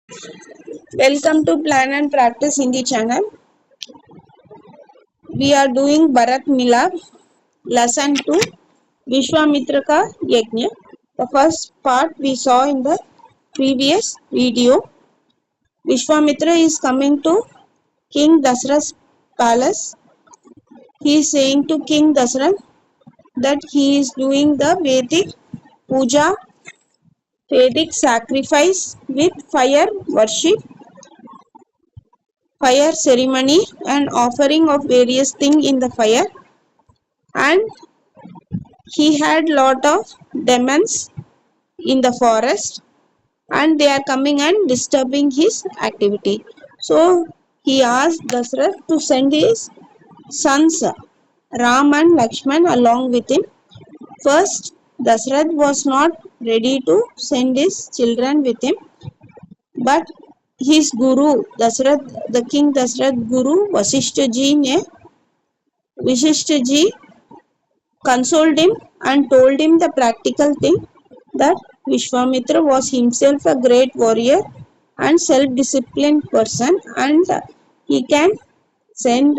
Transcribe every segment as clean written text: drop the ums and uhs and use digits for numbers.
Welcome to Plan and Practice Hindi channel. We are doing Bharat Milap lesson 2 Vishwamitra ka Yajna. The first part we saw in the previous video. Vishwamitra is coming to King Dasarath's palace. He is saying to King Dasarath that he is doing the Vedic puja, Vedic sacrifice with fire worship, fire ceremony and offering of various things in the fire, and he had lot of demons in the forest and they are coming and disturbing his activity. So he asked Dasarath to send his sons Ram and Lakshman along with him. First, Dasarath was not ready to send his children with him, but his guru, Dasarath, the king Dasarath guru Vasishtha ji consoled him and told him the practical thing that Vishwamitra was himself a great warrior and self-disciplined person, and he can send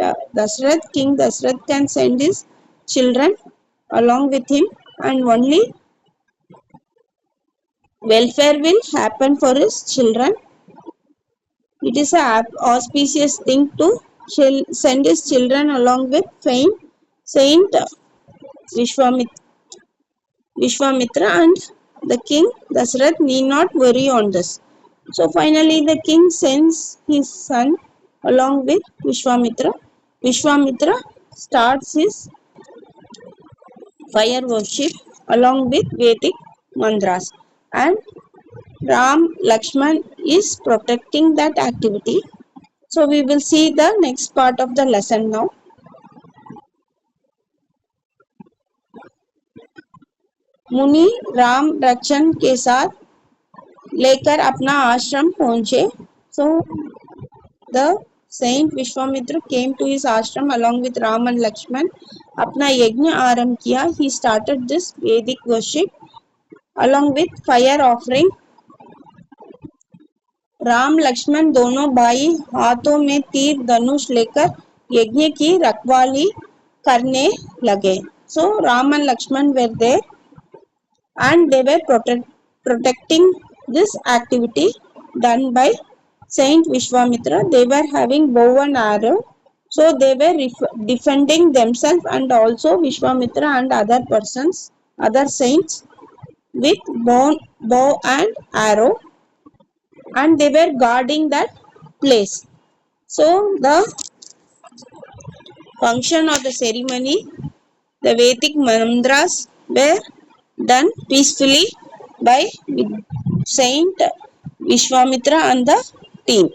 King Dasarath can send his children along with him, and only welfare will happen for his children. It is an auspicious thing to send his children along with Saint Vishwamitra. And the king Dasarath need not worry on this. So finally the king sends his son along with Vishwamitra. Vishwamitra starts his fire worship along with Vedic mantras, and Ram Lakshman is protecting that activity. So we will see the next part of the lesson now. मुनि राम रक्षण के साथ लेकर अपना आश्रम पहुंचे. So the saint Vishwamitra came to his ashram along with Ram and Lakshman. अपना यज्ञ आरंभ किया. He started this Vedic worship along with fire offering. Ram Lakshman दोनों भाई हाथों में तीर धनुष लेकर यज्ञ की रखवाली करने लगे. So Ram and Lakshman were there and they were protecting this activity done by Saint Vishwamitra. They were having bow and arrow, so they were defending themselves and also Vishwamitra and other persons, other saints with bow and arrow, and they were guarding that place. So the function of the ceremony, the Vedic mantras were done peacefully by Saint Vishwamitra and the team.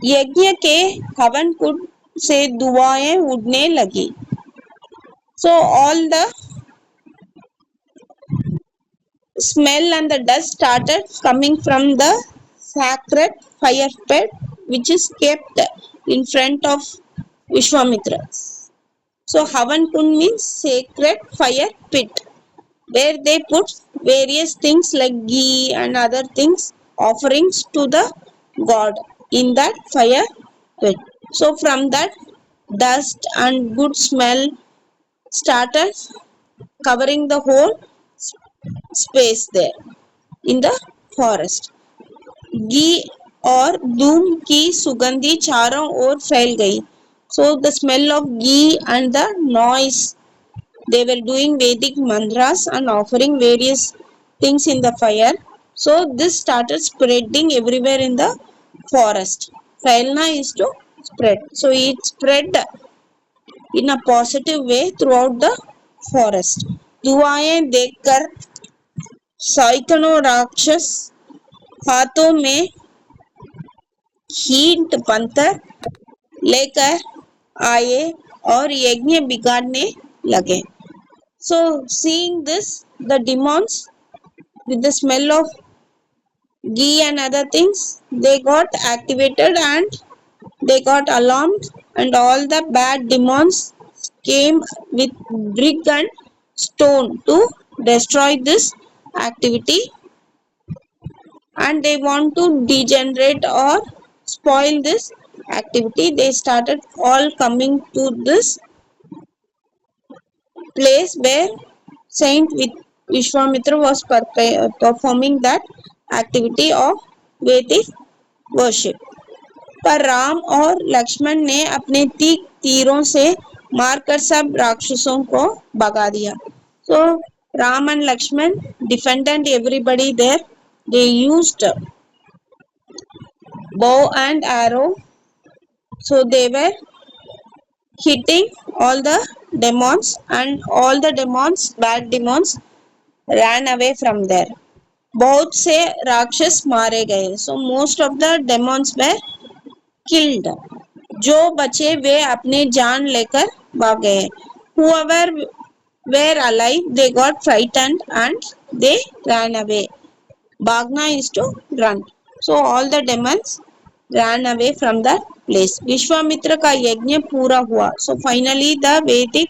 यज्ञ के हवन कुंड से धुआएं उड़ने लगी. So all the smell and the dust started coming from the sacred fire pit which is kept in front of Vishwamitra. So Havan Kund means sacred fire pit, where they put various things like ghee and other things, offerings to the god in that fire pit. So from that dust and good smell started covering the whole space there in the forest. घी और धूम की सुगंधी चारों ओर फैल गई. So the smell of ghee and the noise, they were doing Vedic mantras and offering various things in the fire. So this started spreading everywhere in the forest. Phailna is to spread. So it spread in a positive way throughout the forest. धुआएं देखकर सैकड़ों राक्षस हाथों में heat पंतर लेकर आए और यज्ञ बिगाड़ने लगे. So seeing this, the demons with the smell of ghee and other things, they got activated and they got alarmed, and all the bad demons came with brick and stone to destroy this activity. and they want to degenerate or spoil this activity. They started all coming to this place where Saint Vishwamitra was performing that activity of Vedic worship. पर राम और लक्ष्मण ने अपने तीरों से मारकर सब राक्षसों को भगा दिया. So Ram and Lakshman defended everybody there. They used bow and arrow. So they were hitting all the demons, and all the demons, bad demons, ran away from there. बहुत से राक्षस मारे गए. So most of the demons were killed. जो बचे वे अपने जान लेकर भाग गए. Whoever were alive, they got frightened and they ran away. Bhagna is to run. So all the demons ran away from that place. Vishwamitra का यज्ञ पूरा हुआ. So finally the Vedic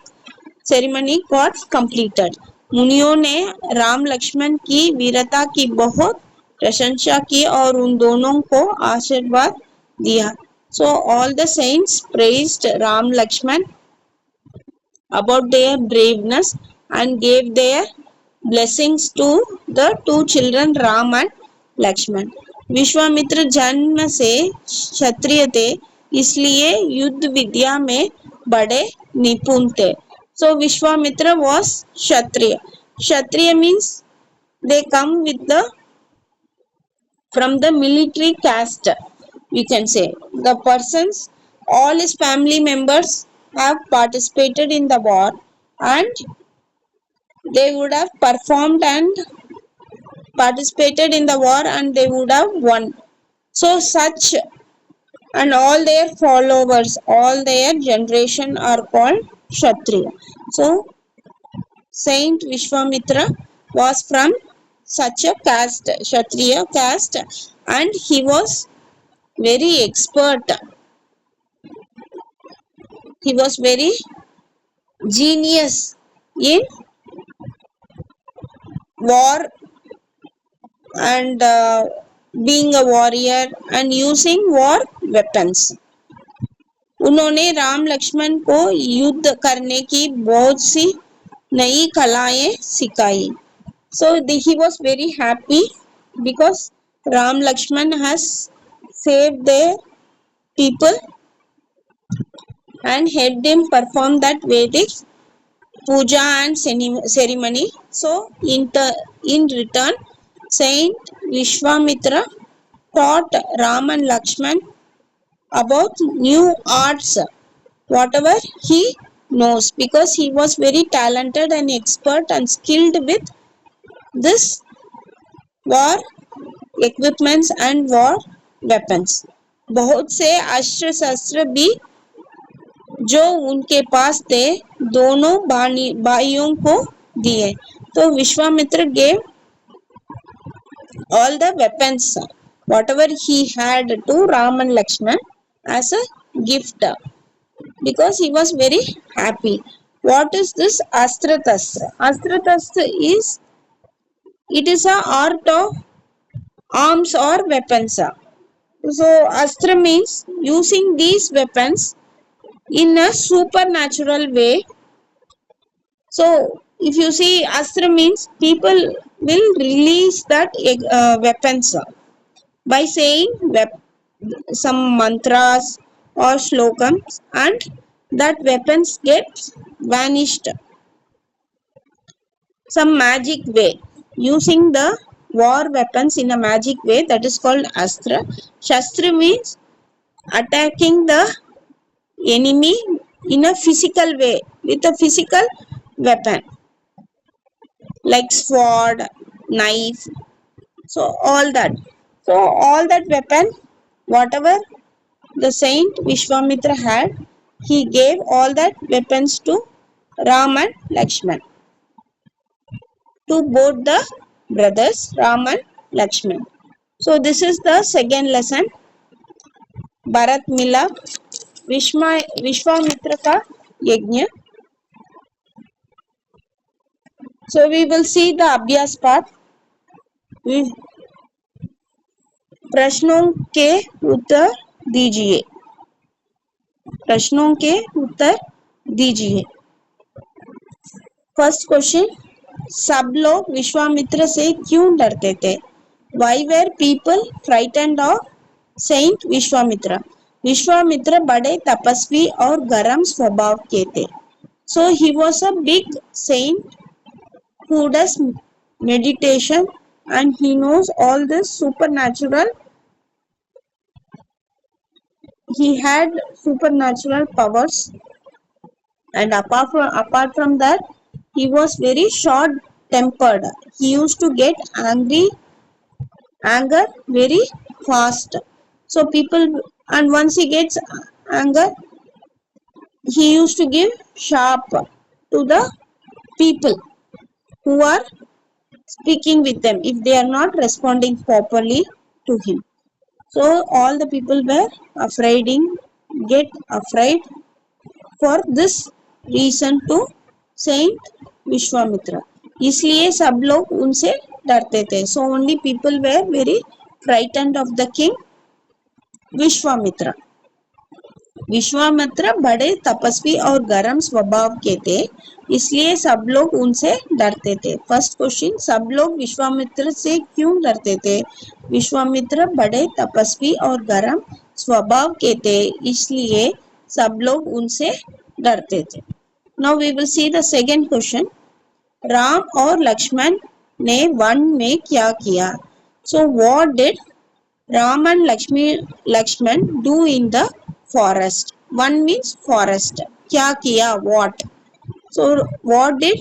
ceremony got completed. मुनियों ने राम लक्ष्मण की वीरता की बहुत प्रशंसा की और उन दोनों को आशीर्वाद दिया. So all the saints praised Ram Lakshman about their braveness and gave their blessings to the two children Ram and Lakshman. Vishwamitra जन्म से क्षत्रिय थे, इसलिए युद्ध विद्या में बड़े निपुण थे. So Vishwamitra was Kshatriya. Kshatriya means they come with the from the military caste. We can say the persons, all his family members have participated in the war, and they would have performed and participated in the war, and they would have won. So such and all their followers, all their generation are called Kshatriya. So Saint Vishwamitra was from such a caste, Kshatriya caste, and he was very expert. He was very genius in war and being a warrior and using war weapons. उन्होंने राम लक्ष्मण को युद्ध करने की बहुत सी नई कलाएं सिखाई. So he was very happy because Ram Lakshman has saved their people and helped him perform that Vedic puja and ceremony. So in return, Saint Vishwamitra taught Ram and Lakshman about new arts, whatever he knows, because he was very talented and expert and skilled with this war equipments and war weapons. बहुत से अस्त्र शस्त्र भी जो उनके पास थे दोनों भाइयों को दिए. तो Vishwamitra gave all the weapons whatever he had to Ram and Lakshman as a gift because he was very happy. What is this Astra Tastra? Astra Tastra is, it is a art of arms or weapons. So Astra means using these weapons in a supernatural way. So if you see, Astra means people will release that weapons by saying some mantras or slokams, and that weapons get vanished some magic way, using the war weapons in a magic way, that is called Astra. Shastra means attacking the enemy in a physical way with a physical weapon like sword, knife, so all that. So all that weapon, whatever the saint Vishwamitra had, he gave all that weapons to Ram and Lakshman, to both the brothers Ram and Lakshman. So this is the second lesson, Bharat Milap, Vishwamitra ka yajna. So we will see the Abhyas part. प्रश्नों के उत्तर दीजिए। प्रश्नों के उत्तर दीजिए। First question, सब लोग विश्वामित्र से क्यों डरते थे? Why were people frightened of Saint Vishwamitra? Vishwamitra बड़े तपस्वी और गरम स्वभाव के थे. So he was a big saint who does meditation and he knows all this supernatural. He had supernatural powers, and apart from that, he was very short tempered. He used to get anger very fast. So people, and once he gets anger, he used to give sharp to the people who are speaking with them if they are not responding properly to him. So all the people were get afraid for this reason to Saint Vishwamitra. इसलिए सब लोग उनसे डरते थे. So only people were very frightened of the king Vishwamitra. Vishwamitra बड़े तपस्वी और गरम स्वभाव के थे, इसलिए सब लोग उनसे डरते थे. फर्स्ट क्वेश्चन, सब लोग विश्वामित्र से क्यों डरते थे? विश्वामित्र बड़े तपस्वी और गरम स्वभाव के थे, इसलिए सब लोग उनसे डरते थे. Now we will see the second question. Ram और लक्ष्मण ने वन में क्या किया? So what did Ram and Lakshman do in the forest? One means forest. क्या किया? What? So what did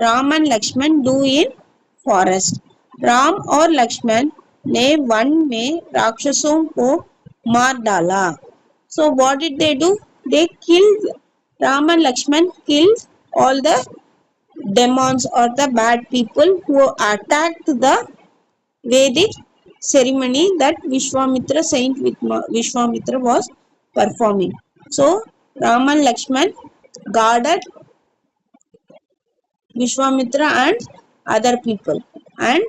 Ram and Lakshman do in forest? Ram और लक्ष्मण ने वन में राक्षसों को मार डाला. So what did they do? They killed. Ram and Lakshman killed all the demons or the bad people who attacked the Vedic ceremony that Saint Vishwamitra was performing. So Ram and Lakshman guarded Vishwamitra and other people and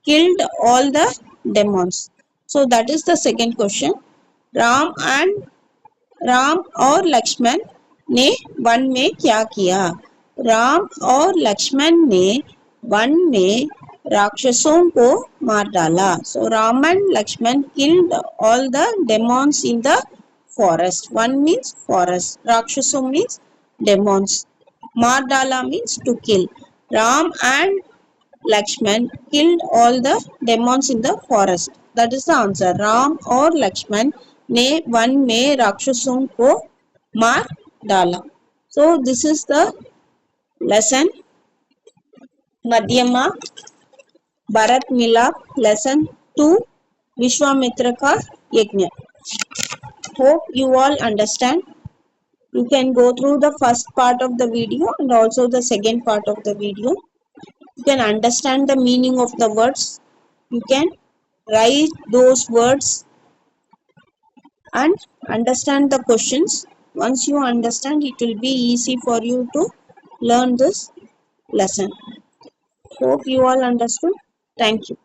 killed all the demons. So that is the second question. Ram और लक्ष्मण ने वन में क्या किया? राम और लक्ष्मण ने वन में राक्षसों को मार डाला. So Ram and Lakshman killed all the demons in the forest. One means forest. Rakshasa means demons. Mar dala means to kill. Ram and Lakshman killed all the demons in the forest. That is the answer. Ram और लक्ष्मण ने वन में राक्षसों को मार डाला. So this is the lesson मध्यमा Bharat Milap lesson 2 Vishwamitra का यज्ञ. Hope you all understand. You can go through the first part of the video and also the second part of the video. You can understand the meaning of the words. You can write those words and understand the questions. Once you understand, it will be easy for you to learn this lesson. Hope you all understood. Thank you.